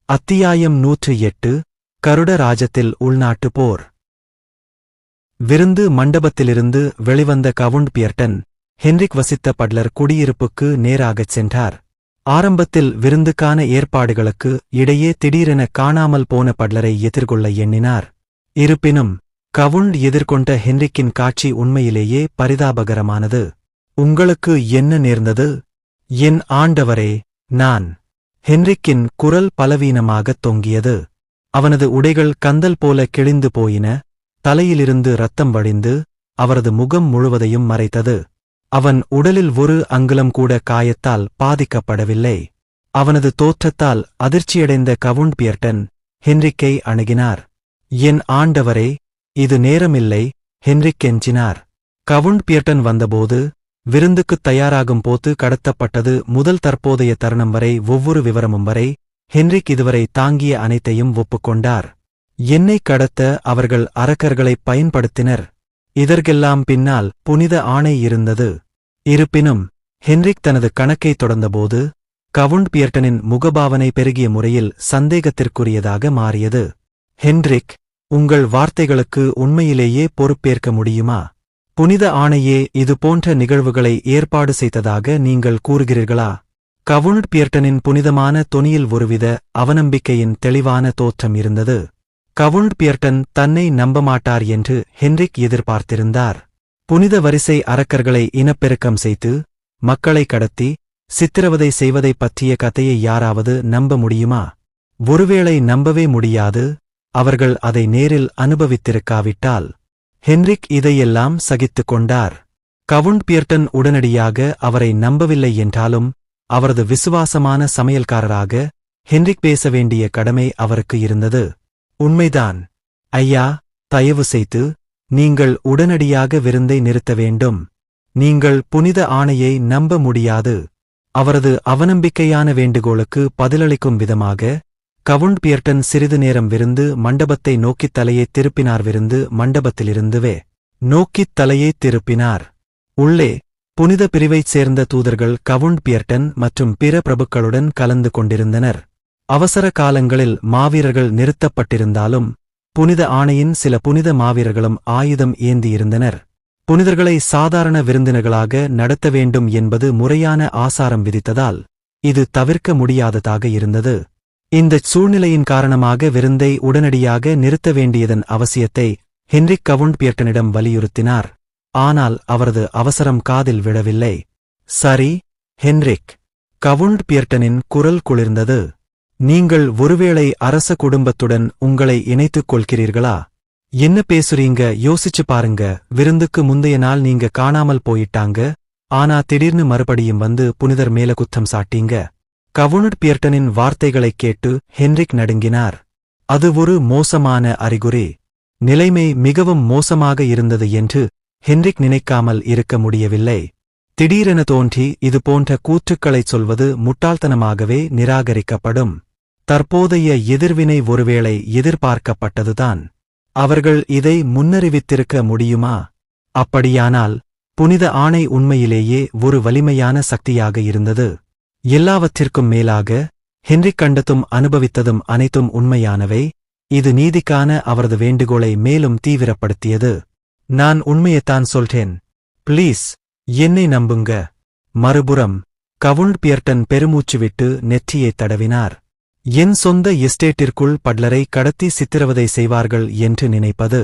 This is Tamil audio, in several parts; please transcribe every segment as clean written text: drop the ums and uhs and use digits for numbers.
அத்தியாயம் 108 கருட ராஜத்தில் உள்நாட்டு போர். விருந்து மண்டபத்திலிருந்து வெளிவந்த கவுண்ட் பியர்டன் ஹென்ரிக் வசித்த பட்லர் குடியிருப்புக்கு நேராகச் சென்றார். ஆரம்பத்தில் விருந்துக்கான ஏற்பாடுகளுக்கு இடையே திடீரென காணாமல் போன பட்லரை எதிர்கொள்ள எண்ணினார். இருப்பினும் கவுண்ட் எதிர்கொண்ட ஹென்ரிக்கின் காட்சி உண்மையிலேயே பரிதாபகரமானது. உங்களுக்கு என்ன நேர்ந்தது? என் ஆண்டவரே, நான். ஹென்ரிக்கின் குரல் பலவீனமாகத் தொங்கியது. அவனது உடைகள் கந்தல் போல கிழிந்து போயின. தலையிலிருந்து இரத்தம் வழிந்து அவரது முகம் முழுவதையும் மறைத்தது. அவன் உடலில் ஒரு அங்குலம் கூட காயத்தால் பாதிக்கப்படவில்லை. அவனது தோற்றத்தால் அதிர்ச்சியடைந்த கவுண்ட் பியர்டன் ஹென்ரிக்கை அணுகினார். என் ஆண்டவரே, இது நேரமில்லை, ஹென்ரிக் கெஞ்சினார். கவுண்ட் பியர்டன் வந்தபோது விருந்துக்குத் தயாராகும் போது கடத்தப்பட்டது முதல் தற்போதைய தருணம் வரை ஒவ்வொரு விவரமும் வரை ஹென்ரிக் இதுவரை தாங்கிய அனைத்தையும் ஒப்புக்கொண்டார். என்னை கடத்த அவர்கள் அரக்கர்களைப் பயன்படுத்தினர். இதற்கெல்லாம் பின்னால் புனித ஆணை இருந்தது. இருப்பினும் ஹென்ரிக் தனது கணக்கைத் தொடர்ந்தபோது கவுண்ட் பியர்டனின் முகபாவனை பெருகிய முறையில் சந்தேகத்திற்குரியதாக மாறியது. ஹென்ரிக், உங்கள் வார்த்தைகளுக்கு உண்மையிலேயே பொறுப்பேற்க முடியுமா? புனித ஆணையே இதுபோன்ற நிகழ்வுகளை ஏற்பாடு செய்ததாக நீங்கள் கூறுகிறீர்களா? கவுண்ட் பியர்டனின் புனிதமான தொனியில் ஒருவித அவநம்பிக்கையின் தெளிவான தோற்றம் இருந்தது. கவுண்ட் பியர்டன் தன்னை நம்பமாட்டார் என்று ஹென்ரிக் எதிர்பார்த்திருந்தார். புனித வரிசை அரக்கர்களை இனப்பெருக்கம் செய்து மக்களை கடத்தி சித்திரவதை செய்வதைப் பற்றிய கதையை யாராவது நம்ப முடியுமா? ஒருவேளை நம்பவே முடியாது, அவர்கள் அதை நேரில் அனுபவித்திருக்காவிட்டால். ஹென்ரிக் இதையெல்லாம் சகித்துக் கொண்டார். கவுண்ட் பியர்டன் உடனடியாக அவரை நம்பவில்லை என்றாலும் அவரது விசுவாசமான சமையல்காரராக ஹென்ரிக் பேச வேண்டிய கடமை அவருக்கு இருந்தது. உண்மைதான் ஐயா, தயவு செய்து நீங்கள் உடனடியாக விருந்தை நிறுத்த வேண்டும். நீங்கள் புனித ஆணையை நம்ப முடியாது. அவரது அவநம்பிக்கையான வேண்டுகோளுக்கு பதிலளிக்கும் விதமாக கவுண்ட் பியர்டன் சிறிது நேரம் விருந்து மண்டபத்தை நோக்கித் தலையைத் திருப்பினார். விருந்து மண்டபத்திலிருந்துவே நோக்கித் தலையைத் திருப்பினார். உள்ளே புனித பிரிவைச் சேர்ந்த தூதர்கள் கவுண்ட் பியர்டன் மற்றும் பிற பிரபுக்களுடன் கலந்து கொண்டிருந்தனர். அவசர காலங்களில் மாவீரர்கள் நிறுத்தப்பட்டிருந்தாலும் புனித ஆணையின் சில புனித மாவீரர்களும் ஆயுதம் ஏந்தியிருந்தனர். புனிதர்களை சாதாரண விருந்தினர்களாக நடத்த வேண்டும் என்பது முறையான ஆசாரம் விதித்ததால் இது தவிர்க்க முடியாததாக இருந்தது. இந்தச் சூழ்நிலையின் காரணமாக விருந்தை உடனடியாக நிறுத்த வேண்டியதன் அவசியத்தை ஹென்ரிக் கவுண்ட் பியர்டனிடம் வலியுறுத்தினார். ஆனால் அவரது அவசரம் காதில் விழவில்லை. சரி ஹென்ரிக், கவுண்ட் பியர்டனின் குரல் குளிர்ந்தது. நீங்கள் ஒருவேளை அரச குடும்பத்துடன் உங்களை இணைத்துக் கொள்கிறீர்களா? என்ன பேசுறீங்க? யோசிச்சு பாருங்க. விருந்துக்கு முந்தைய நாள் நீங்க காணாமல் போயிட்டாங்க. ஆனா திடீர்னு மறுபடியும் வந்து புனிதர் மேல குத்தம் சாட்டீங்க. கவுண்ட் பியர்டனின் வார்த்தைகளைக் கேட்டு ஹென்ரிக் நடுங்கினார். அது ஒரு மோசமான அறிகுறி. நிலைமை மிகவும் மோசமாக இருந்தது என்று ஹென்ரிக் நினைக்காமல் இருக்க முடியவில்லை. திடீரென தோன்றி இதுபோன்ற கூற்றுக்களைச் சொல்வது முட்டாள்தனமாகவே நிராகரிக்கப்படும். தற்போதைய எதிர்வினை ஒருவேளை எதிர்பார்க்கப்பட்டதுதான். அவர்கள் இதை முன்னறிவித்திருக்க முடியுமா? அப்படியானால் புனித ஆணை உண்மையிலேயே ஒரு வலிமையான சக்தியாக இருந்தது. எல்லாவற்றிற்கும் மேலாக ஹென்ரிக் கண்டதும் அனுபவித்ததும் அனைத்தும் உண்மையானவை. இது நீதிக்கான அவரது வேண்டுகோளை மேலும் தீவிரப்படுத்தியது. நான் உண்மையைத்தான் சொல்றேன், ப்ளீஸ் என்னை நம்புங்க. மறுபுறம் கவுண்ட் பியர்டன் பெருமூச்சு விட்டு நெற்றியைத் தடவினார். என் சொந்த எஸ்டேட்டிற்குள் பட்லரை கடத்தி சித்திரவதை செய்வார்கள் என்று நினைப்பது.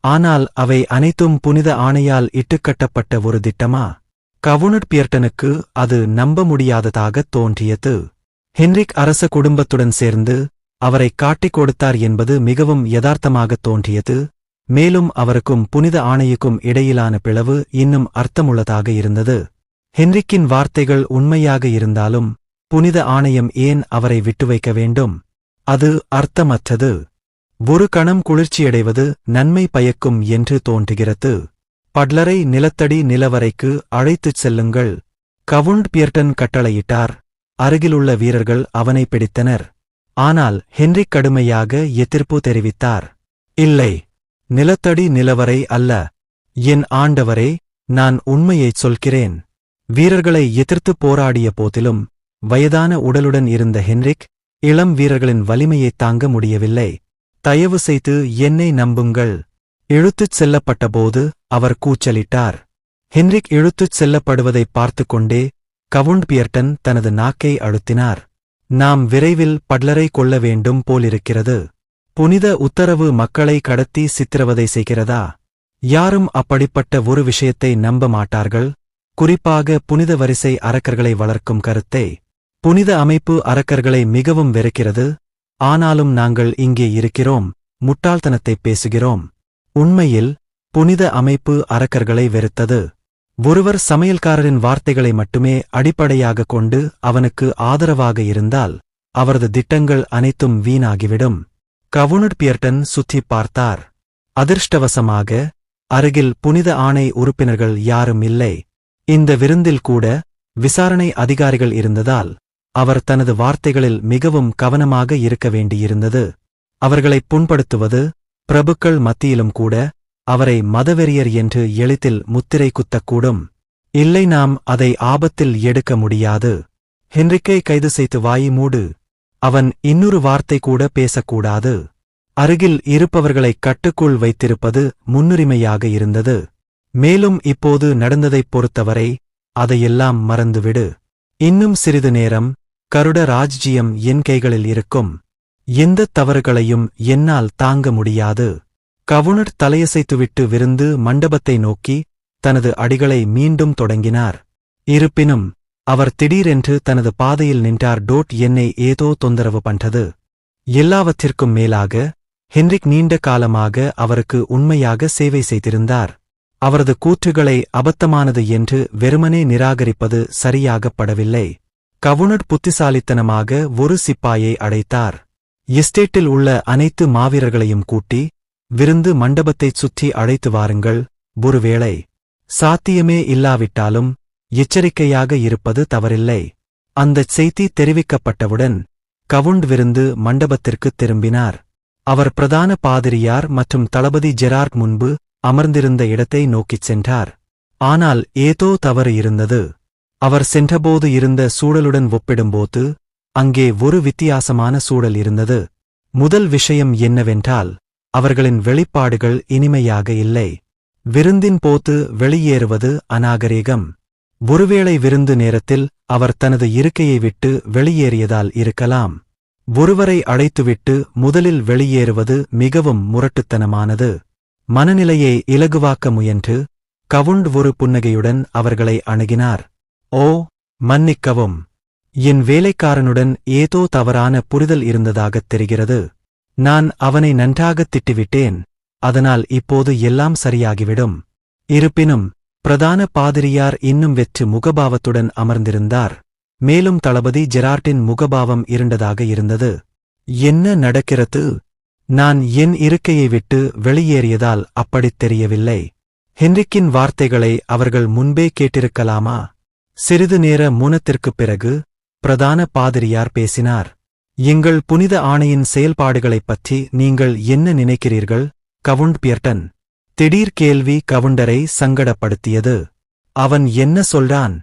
ஆனால் அவை அனைத்தும் புனித ஆணையால் இட்டுக்கட்டப்பட்ட ஒரு திட்டமா? கவுண்ட் பியர்டனுக்கு அது நம்ப முடியாததாகத் தோன்றியது. ஹென்ரிக் அரச குடும்பத்துடன் சேர்ந்து அவரை காட்டிக் கொடுத்தார் என்பது மிகவும் யதார்த்தமாகத் தோன்றியது. மேலும் அவருக்கும் புனித ஆணையுக்கும் இடையிலான பிளவு இன்னும் அர்த்தமுள்ளதாக இருந்தது. ஹென்ரிக்கின் வார்த்தைகள் உண்மையாக இருந்தாலும் புனித ஆணையம் ஏன் அவரை விட்டு வைக்க வேண்டும்? அது அர்த்தமற்றது. ஒரு கணம் குளிர்ச்சியடைவது நன்மை பயக்கும் என்று தோன்றுகிறது. பட்லரை நிலத்தடி நிலவரைக்கு அழைத்துச் செல்லுங்கள், கவுண்ட் பியர்டன் கட்டளையிட்டார். அருகிலுள்ள வீரர்கள் அவனை பிடித்தனர். ஆனால் ஹென்ரிக் கடுமையாக எதிர்ப்பு தெரிவித்தார். இல்லை, நிலத்தடி நிலவரை அல்ல. என் ஆண்டவரே, நான் உண்மையைச் சொல்கிறேன். வீரர்களை எதிர்த்துப் போராடிய போதிலும் வயதான உடலுடன் இருந்த ஹென்ரிக் இளம் வீரர்களின் வலிமையைத் தாங்க முடியவில்லை. தயவு செய்து என்னை நம்புங்கள். இழுத்துச் செல்லப்பட்டபோது அவர் கூச்சலிட்டார். ஹென்ரிக் இழுத்துச் செல்லப்படுவதைப் பார்த்து கொண்டே கவுண்ட் பியர்டன் தனது நாக்கை அழுத்தினார். நாம் விரைவில் பட்லரை கொள்ள வேண்டும் போலிருக்கிறது. புனித உத்தரவு மக்களை கடத்தி சித்திரவதை செய்கிறதா? யாரும் அப்படிப்பட்ட ஒரு விஷயத்தை நம்ப மாட்டார்கள், குறிப்பாக புனித வரிசை அரக்கர்களை வளர்க்கும் கருத்தை. புனித அமைப்பு அரக்கர்களை மிகவும் வெறுக்கிறது. ஆனாலும் நாங்கள் இங்கே இருக்கிறோம், முட்டாள்தனத்தைப் பேசுகிறோம். உண்மையில் புனித அமைப்பு அரக்கர்களை வெறுத்தது. ஒருவர் சமையல்காரரின் வார்த்தைகளை மட்டுமே அடிப்படையாகக் கொண்டு அவனுக்கு ஆதரவாக இருந்தால் அவரது திட்டங்கள் அனைத்தும் வீணாகிவிடும். கவுண்ட் பியர்டன் சுற்றிப் பார்த்தார். அதிர்ஷ்டவசமாக அருகில் புனித ஆணை உறுப்பினர்கள் யாரும் இல்லை. இந்த விருந்தில் கூட விசாரணை அதிகாரிகள் இருந்ததால் அவர் தனது வார்த்தைகளில் மிகவும் கவனமாக இருக்க வேண்டியிருந்தது. அவர்களைப் புண்படுத்துவது பிரபுக்கள் மத்தியிலும் கூட அவரை மதவெறியர் என்று எளிதில் முத்திரை குத்தக்கூடும். இல்லை, நாம் அதை ஆபத்தில் எடுக்க முடியாது. ஹென்ரிக்கை கைது செய்து வாயை மூடு. அவன் இன்னொரு வார்த்தை கூட பேசக்கூடாது. அருகில் இருப்பவர்களைக் கட்டுக்குள் வைத்திருப்பது முன்னுரிமையாக இருந்தது. மேலும் இப்போது நடந்ததைப் பொறுத்தவரை அதையெல்லாம் மறந்துவிடு. இன்னும் சிறிது நேரம் கருட ராஜ்ஜியம் என் கைகளில் இருக்கும். எந்தத் தவறுகளையும் என்னால் தாங்க முடியாது. கவுண்ட் தலையசைத்துவிட்டு விருந்து மண்டபத்தை நோக்கி தனது அடிகளை மீண்டும் தொடங்கினார். இருப்பினும் அவர் திடீரென்று தனது பாதையில் நின்றார். என்னை ஏதோ தொந்தரவு பண்றது. எல்லாவற்றிற்கும் மேலாக ஹென்ரிக் நீண்ட காலமாக அவருக்கு உண்மையாக சேவை செய்திருந்தார். அவரது கூற்றுகளை அபத்தமானது என்று வெறுமனே நிராகரிப்பது சரியாகப்படவில்லை. கவுண்ட் புத்திசாலித்தனமாக ஒரு சிப்பாயை அழைத்தார். எஸ்டேட்டில் உள்ள அனைத்து மாவீரர்களையும் கூட்டி விருந்து மண்டபத்தைச் சுற்றி அழைத்து வாருங்கள். ஒருவேளை சாத்தியமே இல்லாவிட்டாலும் எச்சரிக்கையாக இருப்பது தவறில்லை. அந்தச் செய்தி தெரிவிக்கப்பட்டவுடன் கவுண்ட் விருந்து மண்டபத்திற்குத் திரும்பினார். அவர் பிரதான பாதிரியார் மற்றும் தளபதி ஜெரார்ட் முன்பு அமர்ந்திருந்த இடத்தை நோக்கிச் சென்றார். ஆனால் ஏதோ தவறு இருந்தது. அவர் சென்றபோது இருந்த சூழலுடன் ஒப்பிடும்போது அங்கே ஒரு வித்தியாசமான சூழல் இருந்தது. முதல் விஷயம் என்னவென்றால் அவர்களின் வெளிப்பாடுகள் இனிமையாக இல்லை. விருந்தின் போது வெளியேறுவது அநாகரீகம். ஒருவேளை விருந்து நேரத்தில் அவர் தனது இருக்கையை விட்டு வெளியேறியதால் இருக்கலாம். ஒருவரை அழைத்துவிட்டு முதலில் வெளியேறுவது மிகவும் முரட்டுத்தனமானது. மனநிலையை இலகுவாக்க முயன்று கவுண்ட் ஒரு புன்னகையுடன் அவர்களை அணுகினார். ஓ, மன்னிக்கவும். என் வேலைக்காரனுடன் ஏதோ தவறான புரிதல் இருந்ததாகத் தெரிகிறது. நான் அவனை நன்றாகத் திட்டிவிட்டேன், அதனால் இப்போது எல்லாம் சரியாகிவிடும். இருப்பினும் பிரதான பாதிரியார் இன்னும் வெற்று முகபாவத்துடன் அமர்ந்திருந்தார். மேலும் தளபதி ஜெரார்ட்டின் முகபாவம் இருண்டதாக இருந்தது. என்ன நடக்கிறது? நான் என் இருக்கையை விட்டு வெளியேறியதால் அப்படித் தெரியவில்லை. ஹென்ரிக்கின் வார்த்தைகளை அவர்கள் முன்பே கேட்டிருக்கலாமா? சிறிது நேர மௌனத்திற்குப் பிறகு பிரதான பாதிரியார் பேசினார். எங்கள் புனித ஆணையின் செயல்பாடுகளைப் பற்றி நீங்கள் என்ன நினைக்கிறீர்கள், கவுண்ட் பியர்டன்? திடீர் கேள்வி கவுண்டரை சங்கடப்படுத்தியது. அவன் என்ன சொல்றான்?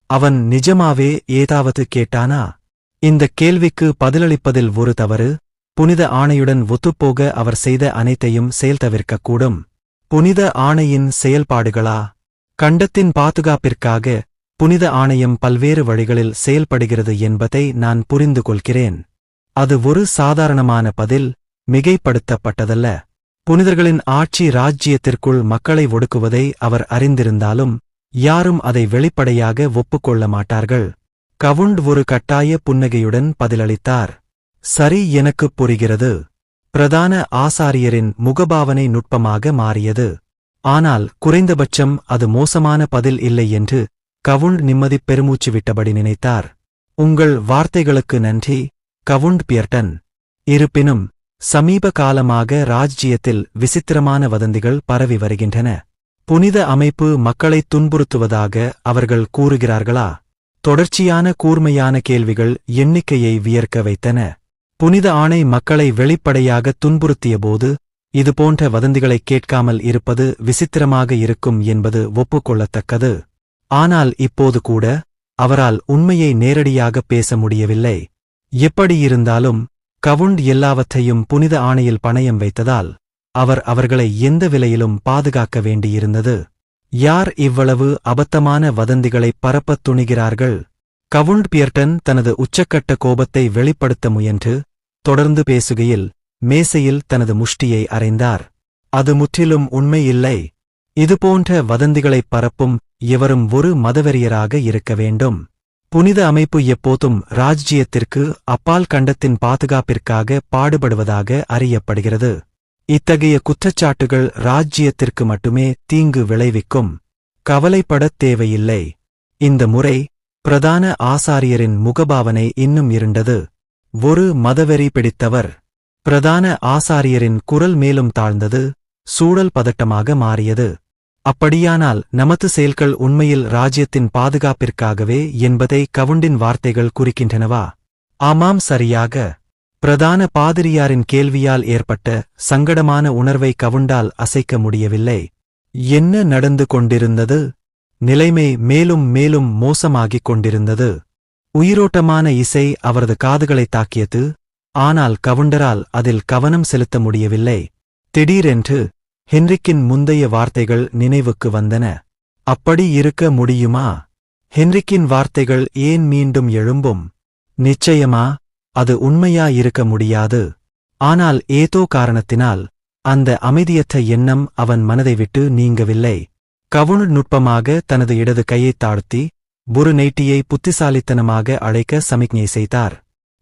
அவன் நிஜமாவே ஏதாவது கேட்டானா? இந்தக் கேள்விக்கு பதிலளிப்பதில் ஒரு தவறு புனித ஆணையுடன் ஒத்துப்போக அவர் செய்த அனைத்தையும் செயல்தவிர்க்கக்கூடும். புனித ஆணையின் செயல்பாடுகளா? கண்டத்தின் பாதுகாப்பிற்காக புனித ஆணையம் பல்வேறு வழிகளில் செயல்படுகிறது என்பதை நான் புரிந்து கொள்கிறேன். அது ஒரு சாதாரணமான பதில், மிகைப்படுத்தப்பட்டதல்ல. புனிதர்களின் ஆட்சி ராஜ்ஜியத்திற்குள் மக்களை ஒடுக்குவதை அவர் அறிந்திருந்தாலும் யாரும் அதை வெளிப்படையாக ஒப்புக்கொள்ள மாட்டார்கள். கவுண்ட் ஒரு கட்டாய புன்னகையுடன் பதிலளித்தார். சரி, எனக்குப் புரிகிறது. பிரதான ஆசாரியரின் முகபாவனை நுட்பமாக மாறியது. ஆனால் குறைந்தபட்சம் அது மோசமான பதில் இல்லை என்று கவுண்ட் நிம்மதிப் பெருமூச்சு விட்டபடி நினைத்தார். உங்கள் வார்த்தைகளுக்கு நன்றி, கவுண்ட் பியர்டன். இருப்பினும் சமீப காலமாக ராஜ்ஜியத்தில் விசித்திரமான வதந்திகள் பரவி வருகின்றன. புனித அமைப்பு மக்களைத் துன்புறுத்துவதாக அவர்கள் கூறுகிறார்களா? தொடர்ச்சியான கூர்மையான கேள்விகள் எண்ணிக்கையை வியர்க்க வைத்தன. புனித ஆணை மக்களை வெளிப்படையாக துன்புறுத்தியபோது இதுபோன்ற வதந்திகளைக் கேட்காமல் இருப்பது விசித்திரமாக இருக்கும் என்பது ஒப்புக்கொள்ளத்தக்கது. ஆனால் இப்போது கூட அவரால் உண்மையை நேரடியாகப் பேச முடியவில்லை. எப்படியிருந்தாலும் கவுண்ட் எல்லாவற்றையும் புனித ஆணையில் பணயம் வைத்ததால் அவர்களை எந்த விலையிலும் பாதுகாக்க வேண்டியிருந்தது. யார் இவ்வளவு அபத்தமான வதந்திகளைப் பரப்பத் துணிகிறார்கள்? கவுண்ட் பியர்டன் தனது உச்சக்கட்ட கோபத்தை வெளிப்படுத்த முயன்று தொடர்ந்து பேசுகையில் மேசையில் தனது முஷ்டியை அறைந்தார். அது முற்றிலும் உண்மையில்லை. இதுபோன்ற வதந்திகளைப் பரப்பும் எவரும் ஒரு மதவெறியராக இருக்க வேண்டும். புனித அமைப்பு எப்போதும் ராஜ்ஜியத்திற்கு அப்பால் கண்டத்தின் பாதுகாப்பிற்காக பாடுபடுவதாக அறியப்படுகிறது. இத்தகைய குற்றச்சாட்டுகள் ராஜ்ஜியத்திற்கு மட்டுமே தீங்கு விளைவிக்கும். கவலைப்படத் தேவையில்லை. இந்த முறை பிரதான ஆசாரியரின் முகபாவனை இன்னும் இருண்டது. ஒரு மதவெறி பிடித்தவர். பிரதான ஆசாரியரின் குரல் மேலும் தாழ்ந்தது. சூழல் பதட்டமாக மாறியது. அப்படியானால் நமது செயல்கள் உண்மையில் ராஜ்யத்தின் பாதுகாப்பிற்காகவே என்பதை கவுண்டின் வார்த்தைகள் குறிக்கின்றனவா? ஆமாம், சரியாக. பிரதான பாதிரியாரின் கேள்வியால் ஏற்பட்ட சங்கடமான உணர்வை கவுண்டால் அசைக்க முடியவில்லை. என்ன நடந்து கொண்டிருந்தது? நிலைமை மேலும் மேலும் மோசமாகிக் கொண்டிருந்தது. உயிரோட்டமான இசை அவரது காதுகளைத் தாக்கியது. ஆனால் கவுண்டரால் அதில் கவனம் செலுத்த முடியவில்லை. திடீரென்று ஹென்ரிக்கின் முந்தைய வார்த்தைகள் நினைவுக்கு வந்தன. அப்படி இருக்க முடியுமா? ஹென்ரிக்கின் வார்த்தைகள் ஏன் மீண்டும் எழும்பும்? நிச்சயமா அது உண்மையா இருக்க முடியாது. ஆனால் ஏதோ காரணத்தினால் அந்த அமைதியற்ற எண்ணம் அவன் மனதை விட்டு நீங்கவில்லை. கவுண்ட் நுட்பமாக தனது இடது கையைத் தாழ்த்தி ஒரு நைட்டியை புத்திசாலித்தனமாக அழைக்க சமிக்ஞை செய்தார்.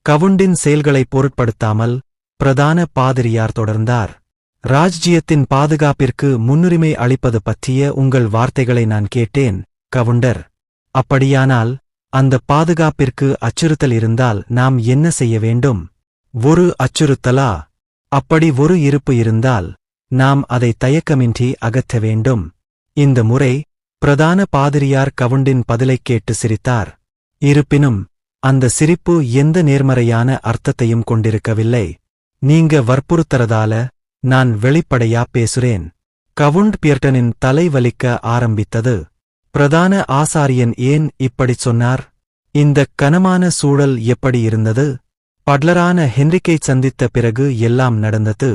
கவுண்டின் செயல்களைப் பொருட்படுத்தாமல் பிரதான பாதிரியார் தொடர்ந்தார். ராஜ்ஜியத்தின் பாதுகாப்பிற்கு முன்னுரிமை அளிப்பது பற்றிய உங்கள் வார்த்தைகளை நான் கேட்டேன், கவுண்டர். அப்படியானால் அந்த பாதுகாப்பிற்கு அச்சுறுத்தல் இருந்தால் நாம் என்ன செய்ய வேண்டும்? ஒரு அச்சுறுத்தலா? அப்படி ஒரு இருப்பு இருந்தால் நாம் அதை தயக்கமின்றி அகற்ற வேண்டும். இந்த முறை பிரதான பாதிரியார் கவுண்டின் பதிலைக் கேட்டு சிரித்தார். இருப்பினும் அந்த சிரிப்பு எந்த நேர்மறையான அர்த்தத்தையும் கொண்டிருக்கவில்லை. நீங்க வற்புறுத்துறதால நான் வெளிப்படையா பேசுறேன். கவுண்ட் பியர்டனின் தலை வலிக்க ஆரம்பித்தது. பிரதான ஆசாரியன் ஏன் இப்படிச் சொன்னார்? இந்தக் கனமான சூழல் எப்படி இருந்தது? பட்லரான ஹென்ரிக்கைச் சந்தித்த பிறகு எல்லாம் நடந்தது.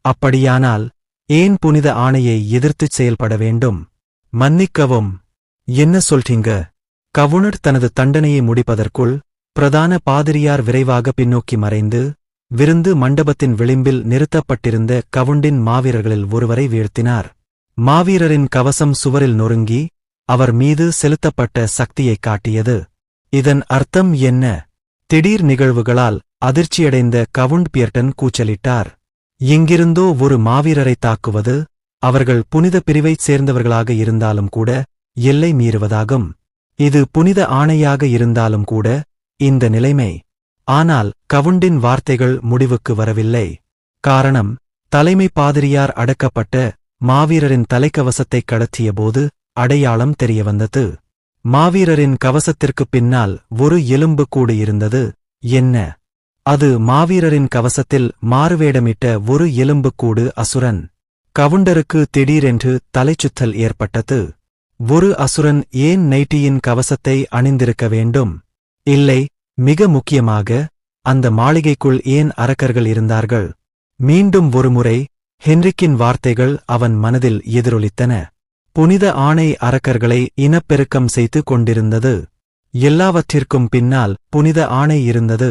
அப்படியானால் ஏன் புனித ஆணையை எதிர்த்துச் செயல்பட வேண்டும்? மன்னிக்கவும். என்ன சொல்றீங்க? கவுண்ட் தனது தண்டனையை முடிப்பதற்குள் பிரதான பாதிரியார் விரைவாக பின்னோக்கி மறைந்து விருந்து மண்டபத்தின் விளிம்பில் நிறுத்தப்பட்டிருந்த கவுண்டின் மாவீரர்களில் ஒருவரை வீழ்த்தினார். மாவீரரின் கவசம் சுவரில் நொறுங்கி அவர் மீது செலுத்தப்பட்ட சக்தியைக் காட்டியது. இதன் அர்த்தம் என்ன? திடீர் நிகழ்வுகளால் அதிர்ச்சியடைந்த கவுண்ட் பியர்டன் கூச்சலிட்டார். எங்கிருந்தோ ஒரு மாவீரரைத் தாக்குவது அவர்கள் புனித பிரிவைச் சேர்ந்தவர்களாக இருந்தாலும் கூட எல்லை மீறுவதாகும். இது புனித ஆணையாக இருந்தாலும் கூட இந்த நிலைமை. ஆனால் கவுண்டின் வார்த்தைகள் முடிவுக்கு வரவில்லை. காரணம், தலைமை பாதிரியார் அடக்கப்பட்ட மாவீரரின் தலைக்கவசத்தைக் கடத்தியபோது அடையாளம் தெரியவந்தது. மாவீரரின் கவசத்திற்குப் பின்னால் ஒரு எலும்பு கூடு இருந்தது. என்ன? அது மாவீரரின் கவசத்தில் மாறுவேடமிட்ட ஒரு எலும்புக்கூடு அசுரன். கவுண்டருக்கு திடீரென்று தலைச்சுற்றல் ஏற்பட்டது. ஒரு அசுரன் ஏன் நைட்டியின் கவசத்தை அணிந்திருக்க வேண்டும்? இல்லை, மிக முக்கியமாக அந்த மாளிகைக்குள் ஏன் அரக்கர்கள் இருந்தார்கள்? மீண்டும் ஒருமுறை ஹென்ரிக்கின் வார்த்தைகள் அவன் மனதில் எதிரொலித்தன. புனித ஆணை அரக்கர்களை இனப்பெருக்கம் செய்து கொண்டிருந்தது. எல்லாவற்றிற்கும் பின்னால் புனித ஆணை இருந்தது.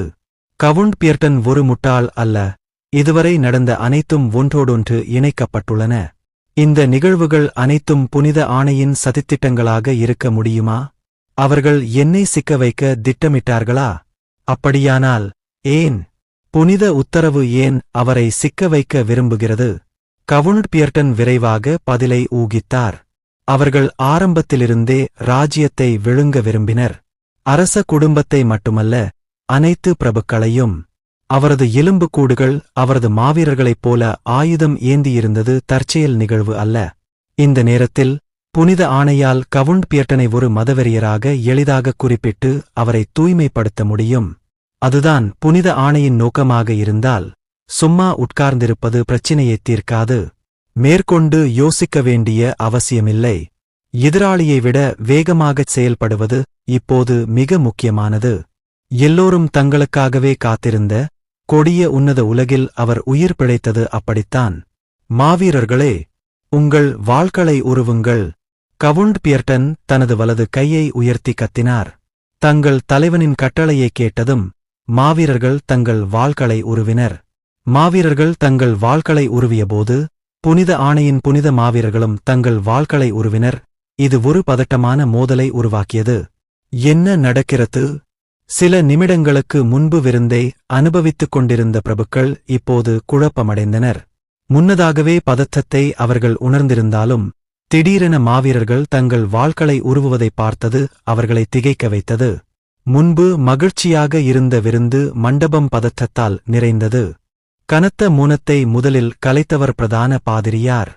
கவுண்ட் பியர்டன் ஒரு முட்டாள் அல்ல. இதுவரை நடந்த அனைத்தும் ஒன்றோடொன்று இணைக்கப்பட்டுள்ளன. இந்த நிகழ்வுகள் அனைத்தும் புனித ஆணையின் சதித்திட்டங்களாக இருக்க முடியுமா? அவர்கள் என்னை சிக்க வைக்க திட்டமிட்டார்களா? அப்படியானால் ஏன்? புனித உத்தரவு ஏன் அவரை சிக்க வைக்க விரும்புகிறது? கவுண்ட் பியர்டன் விரைவாக பதிலை ஊகித்தார். அவர்கள் ஆரம்பத்திலிருந்தே ராஜ்யத்தை விழுங்க விரும்பினர். அரச குடும்பத்தை மட்டுமல்ல, அனைத்து பிரபுக்களையும். அவரது எலும்புக்கூடுகள் அவரது மாவீரர்களைப் போல ஆயுதம் ஏந்தியிருந்தது தற்செயல் நிகழ்வு அல்ல. இந்த நேரத்தில் புனித ஆணையால் கவுண்ட் பியர்டனை ஒரு மதவெறியராக எளிதாக குறிப்பிட்டு அவரை தூய்மைப்படுத்த முடியும். அதுதான் புனித ஆணையின் நோக்கமாக இருந்தால் சும்மா உட்கார்ந்திருப்பது பிரச்சினையைத் தீர்க்காது. மேற்கொண்டு யோசிக்க வேண்டிய அவசியமில்லை. எதிராளியை விட வேகமாகச் செயல்படுவது இப்போது மிக முக்கியமானது. எல்லோரும் தங்களுக்காகவே காத்திருந்த கொடிய உன்னத உலகில் அவர் உயிர் பிழைத்தது அப்படித்தான். மாவீரர்களே, உங்கள் வாள்களை உருவுங்கள். கவுண்ட் பியர்டன் தனது வலது கையை உயர்த்தி கத்தினார். தங்கள் தலைவனின் கட்டளையை கேட்டதும் மாவீரர்கள் தங்கள் வாள்களை உருவினர். மாவீரர்கள் தங்கள் வாள்களை உருவியபோது புனித ஆணையின் புனித மாவீரர்களும் தங்கள் வாள்களை உருவினர். இது ஒரு பதட்டமான மோதலை உருவாக்கியது. என்ன நடக்கிறது? சில நிமிடங்களுக்கு முன்பு விருந்தை அனுபவித்துக் கொண்டிருந்த பிரபுக்கள் இப்போது குழப்பமடைந்தனர். முன்னதாகவே பதற்றத்தை அவர்கள் உணர்ந்திருந்தாலும் திடீரென மாவீரர்கள் தங்கள் வாள்களை உருவுவதைப் பார்த்தது அவர்களை திகைக்க வைத்தது. முன்பு மகிழ்ச்சியாக இருந்த விருந்து மண்டபம் பதற்றத்தால் நிறைந்தது. கனத்த மௌனத்தை முதலில் கலைத்தவர் பிரதான பாதிரியார்.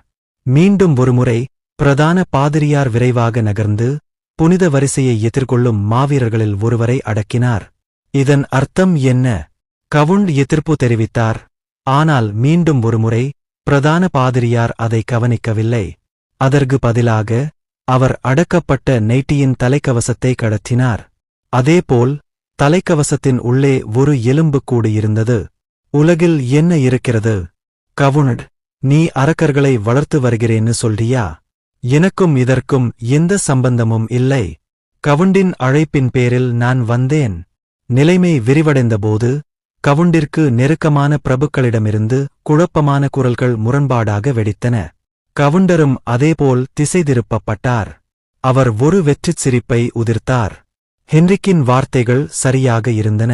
மீண்டும் ஒருமுறை பிரதான பாதிரியார் விரைவாக நகர்ந்து புனித வரிசையை எதிர்கொள்ளும் மாவீரர்களில் ஒருவரை அடக்கினார். இதன் அர்த்தம் என்ன? கவுண்ட் எதிர்ப்பு தெரிவித்தார். ஆனால் மீண்டும் ஒருமுறை பிரதான பாதிரியார் அதை கவனிக்கவில்லை. அதற்கு பதிலாக அவர் அடக்கப்பட்ட நைட்டியின் தலைக்கவசத்தை கடத்தினார். அதேபோல் தலைக்கவசத்தின் உள்ளே ஒரு எலும்புக்கூடு இருந்தது. உலகில் என்ன இருக்கிறது? கவுண்ட், நீ அரக்கர்களை வளர்த்து வருகிறேன்னு சொல்றியா? எனக்கும் இதற்கும் எந்த சம்பந்தமும் இல்லை. கவுண்டின் அழைப்பின் பேரில் நான் வந்தேன். நிலைமை விரிவடைந்தபோது கவுண்டிற்கு நெருக்கமான பிரபுக்களிடமிருந்து குழப்பமான குரல்கள் முரண்பாடாக வெடித்தன. கவுண்டரும் அதேபோல் திசை திருப்பப்பட்டார். அவர் ஒரு வெற்றிச் சிரிப்பை உதிர்த்தார். ஹென்ரிக்கின் வார்த்தைகள் சரியாக இருந்தன.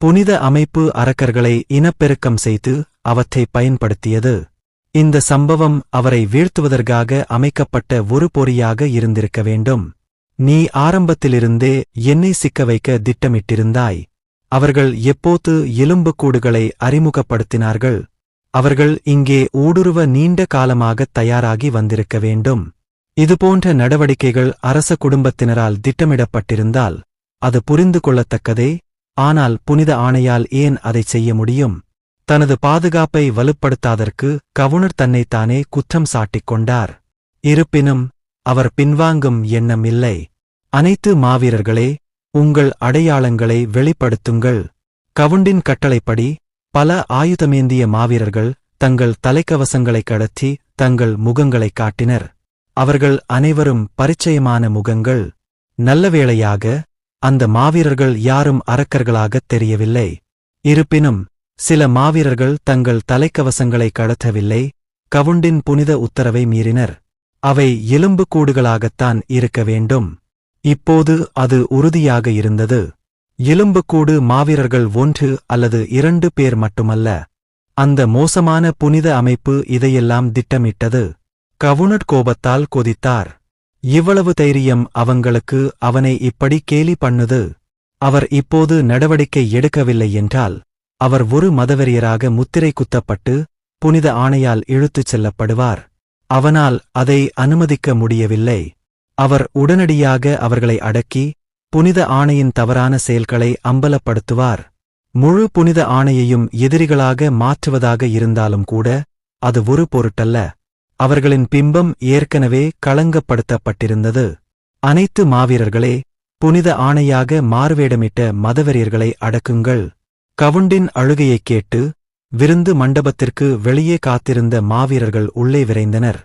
புனித அமைப்பு அரக்கர்களை இனப்பெருக்கம் செய்து அவற்றை பயன்படுத்தியது. இந்த சம்பவம் அவரை வீழ்த்துவதற்காக அமைக்கப்பட்ட ஒரு பொறியாக இருந்திருக்க வேண்டும். நீ ஆரம்பத்திலிருந்தே என்னை சிக்க வைக்க திட்டமிட்டிருந்தாய். அவர்கள் எப்போது எலும்புக்கூடுகளை அறிமுகப்படுத்தினார்கள்? அவர்கள் இங்கே ஊடுருவ நீண்ட காலமாகத் தயாராகி வந்திருக்க வேண்டும். இதுபோன்ற நடவடிக்கைகள் அரச குடும்பத்தினரால் திட்டமிடப்பட்டிருந்தால் அது புரிந்து கொள்ளத்தக்கதே. ஆனால் புனித ஆணையால் ஏன் அதைச் செய்ய முடியும்? தனது பாதுகாப்பை வலுப்படுத்தாதற்கு கவுனர் தன்னைத்தானே குற்றம் சாட்டிக் கொண்டார். இருப்பினும் அவர் பின்வாங்கும் எண்ணம் இல்லை. அனைத்து மாவீரர்களே, உங்கள் அடையாளங்களை வெளிப்படுத்துங்கள். கவுண்டின் கட்டளைப்படி பல ஆயுதமேந்திய மாவீரர்கள் தங்கள் தலைக்கவசங்களைக் கடத்தி தங்கள் முகங்களைக் காட்டினர். அவர்கள் அனைவரும் பரிச்சயமான முகங்கள். நல்லவேளையாக அந்த மாவீரர்கள் யாரும் அரக்கர்களாகத் தெரியவில்லை. இருப்பினும் சில மாவீரர்கள் தங்கள் தலைக்கவசங்களை கடத்தவில்லை. கவுண்டின் புனித உத்தரவை மீறினர். அவை எலும்புக்கூடுகளாகத்தான் இருக்க வேண்டும். இப்போது அது உறுதியாக இருந்தது. எலும்புக்கூடு மாவீரர்கள் 1 அல்லது 2 பேர் மட்டுமல்ல. அந்த மோசமான புனித அமைப்பு இதையெல்லாம் திட்டமிட்டது. கவுனர் கோபத்தால் கொதித்தார். இவ்வளவு தைரியம் அவங்களுக்கு அவனை இப்படி கேலி பண்ணுது. அவர் இப்போது நடவடிக்கை எடுக்கவில்லை என்றால் அவர் ஒரு மதவெறியராக முத்திரை குத்தப்பட்டு புனித ஆணையால் இழுத்துச் செல்லப்படுவார். அவனால் அதை அனுமதிக்க முடியவில்லை. அவர் உடனடியாக அவர்களை அடக்கி புனித ஆணையின் தவறான செயல்களை அம்பலப்படுத்துவார். முழு புனித ஆணையையும் எதிரிகளாக மாற்றுவதாக இருந்தாலும் கூட அது ஒரு பொருட்டல்ல. அவர்களின் பிம்பம் ஏற்கனவே களங்கப்படுத்தப்பட்டிருந்தது. அனைத்து மாவீரர்களே, புனித ஆணையாக மாறுவேடமிட்ட மதவெறியர்களை அடக்குங்கள். கவுண்டின் அழுகையைக் கேட்டு விருந்து மண்டபத்திற்கு வெளியே காத்திருந்த மாவீரர்கள் உள்ளே விரைந்தனர்.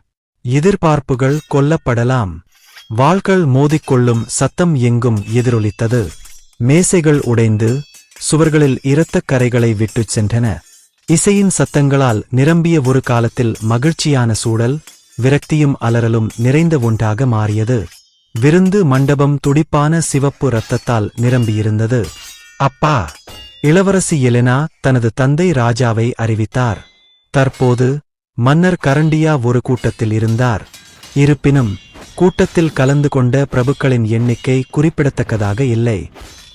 எதிர்பார்ப்புகள் கொல்லப்படலாம். வாள்கள் மோதிக்கொள்ளும் சத்தம் எங்கும் எதிரொலித்தது. மேசைகள் உடைந்து சுவர்களில் இரத்தக் கரைகளை விட்டுச் சென்றன. இசையின் சத்தங்களால் நிரம்பிய ஒரு காலத்தில் மகிழ்ச்சியான சூழல் விரக்தியும் அலறலும் நிறைந்த ஒன்றாக மாறியது. விருந்து மண்டபம் துடிப்பான சிவப்பு இரத்தத்தால் நிரம்பியிருந்தது. அப்பா! இளவரசி எலெனா தனது தந்தை ராஜாவை அறிவித்தார். தற்போது மன்னர் கரண்டியா ஒரு கூட்டத்தில் இருந்தார். இருப்பினும் கூட்டத்தில் கலந்து கொண்ட பிரபுக்களின் எண்ணிக்கை குறிப்பிடத்தக்கதாக இல்லை.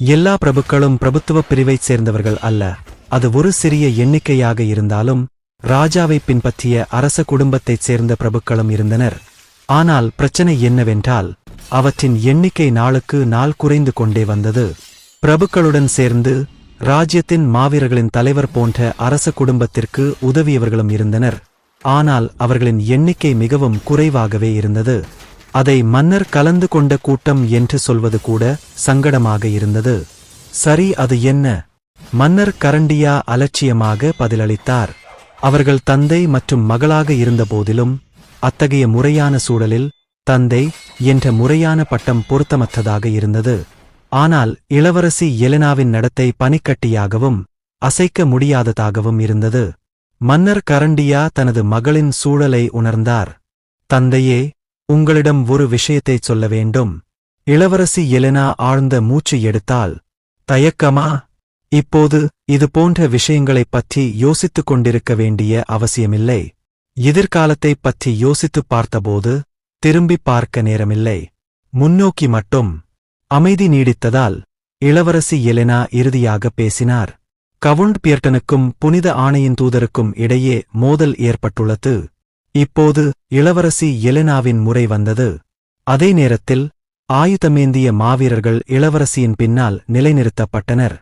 எல்லா பிரபுக்களும் பிரபுத்துவப் பிரிவைச் சேர்ந்தவர்கள் அல்ல. அது ஒரு சிறிய எண்ணிக்கையாக இருந்தாலும் ராஜாவை பின்பற்றிய அரச குடும்பத்தைச் சேர்ந்த பிரபுக்களும் இருந்தனர். ஆனால் பிரச்சனை என்னவென்றால் அவற்றின் எண்ணிக்கை நாளுக்கு நாள் குறைந்து கொண்டே வந்தது. பிரபுக்களுடன் சேர்ந்து ராஜ்யத்தின் மாவீரர்களின் தலைவர் போன்ற அரச குடும்பத்திற்கு உதவியவர்களும் இருந்தனர். ஆனால் அவர்களின் எண்ணிக்கை மிகவும் குறைவாகவே இருந்தது. அதை மன்னர் கலந்து கொண்ட கூட்டம் என்று சொல்வது கூட சங்கடமாக இருந்தது. சரி, அது என்ன? மன்னர் கரண்டியா அலட்சியமாக பதிலளித்தார். அவர்கள் தந்தை மற்றும் மகளாக இருந்தபோதிலும் அத்தகைய முறையான சூழலில் தந்தை என்ற முறையான பட்டம் பொருத்தமற்றதாக இருந்தது. ஆனால் இளவரசி எலெனாவின் நடத்தை பனிக்கட்டியாகவும் அசைக்க முடியாததாகவும் இருந்தது. மன்னர் கரண்டியா தனது மகளின் சூழலை உணர்ந்தார். தந்தையே, உங்களிடம் ஒரு விஷயத்தைச் சொல்ல வேண்டும். இளவரசி எலெனா ஆழ்ந்த மூச்சு எடுத்தாள். தயக்கமா? இப்போது இது போன்ற விஷயங்களைப் பற்றி யோசித்துக் கொண்டிருக்க வேண்டிய அவசியமில்லை. எதிர்காலத்தைப் பற்றி யோசித்துப் பார்த்தபோது திரும்பிப் பார்க்க நேரமில்லை. முன்னோக்கி மட்டும். அமைதி நீடித்ததால் இளவரசி எலெனா இறுதியாக பேசினார். கவுண்ட் பியர்ட்டனுக்கும் புனித ஆணையின் தூதருக்கும் இடையே மோதல் ஏற்பட்டுள்ளது. இப்போது இளவரசி எலெனாவின் முறை வந்தது. அதே நேரத்தில் ஆயுதமேந்திய மாவீரர்கள் இளவரசியின் பின்னால் நிலைநிறுத்தப்பட்டனர்.